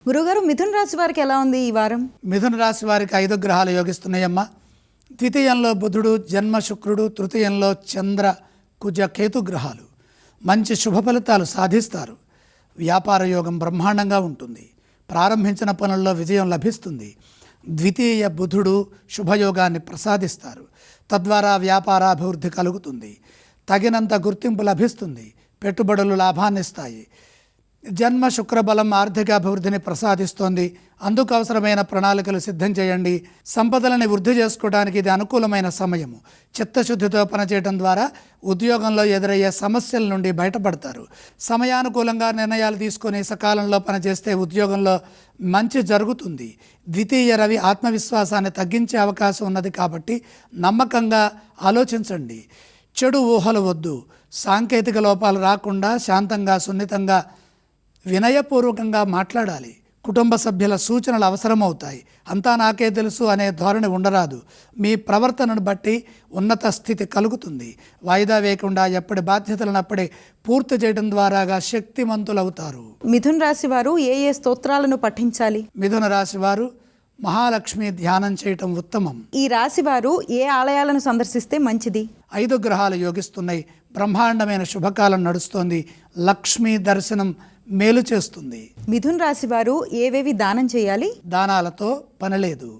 గురుగారు, మిథున రాశి వారికి ఎలా ఉంది ఈ వారం? మిథున రాశి వారికి 5 గ్రహాలు యోగిస్తున్నాయమ్మా. ద్వితీయంలో బుధుడు, జన్మ శుక్రుడు, తృతీయంలో చంద్ర, కుజ, కేతు గ్రహాలు. మంచి శుభ ఫలితాలు సాధిస్తారు. వ్యాపార యోగం బ్రహ్మాండంగా ఉంటుంది. ప్రారంభించిన పనుల్లో విజయం లభిస్తుంది. ద్వితీయ బుధుడు శుభయోగాన్ని ప్రసాదిస్తారు. తద్వారా వ్యాపారాభివృద్ధి కలుగుతుంది. తగినంత గుర్తింపు లభిస్తుంది. పెట్టుబడులు లాభాన్నిస్తాయి. జన్మ శుక్రబలం ఆర్థిక అభివృద్ధిని ప్రసాదిస్తోంది. అందుకు అవసరమైన ప్రణాళికలు సిద్ధం చేయండి. సంపదలని వృద్ధి చేసుకోవడానికి ఇది అనుకూలమైన సమయము. చిత్తశుద్ధితో పనిచేయడం ద్వారా ఉద్యోగంలో ఎదురయ్యే సమస్యల నుండి బయటపడతారు. సమయానుకూలంగా నిర్ణయాలు తీసుకొని సకాలంలో పనిచేస్తే ఉద్యోగంలో మంచి జరుగుతుంది. ద్వితీయ రవి ఆత్మవిశ్వాసాన్ని తగ్గించే అవకాశం ఉన్నది కాబట్టి నమ్మకంగా ఆలోచించండి. చెడు ఊహలు వద్దు. సాంకేతిక లోపాలు రాకుండా శాంతంగా, సున్నితంగా, వినయపూర్వకంగా మాట్లాడాలి. కుటుంబ సభ్యుల సూచనలు అవసరమవుతాయి. అంతా నాకే తెలుసు అనే ధోరణి ఉండరాదు. మీ ప్రవర్తనను బట్టి ఉన్నత స్థితి కలుగుతుంది. వాయిదా వేయకుండా ఎప్పటి బాధ్యతలను అప్పుడే పూర్తి చేయడం ద్వారాగా శక్తిమంతులవుతారు. మిథున రాశి వారు ఏ ఏ స్తోత్రాలను పఠించాలి? మిథున రాశి వారు మహాలక్ష్మి ధ్యానం చేయటం ఉత్తమం. ఈ రాశి వారు ఏ ఆలయాలను సందర్శిస్తే మంచిది? 5 గ్రహాలు యోగిస్తున్నాయి. బ్రహ్మాండమైన శుభకాలం నడుస్తోంది. లక్ష్మీ దర్శనం మేలు చేస్తుంది. మిథున రాశి వారు ఏవేవి దానం చేయాలి? దానాలతో పనిలేదు.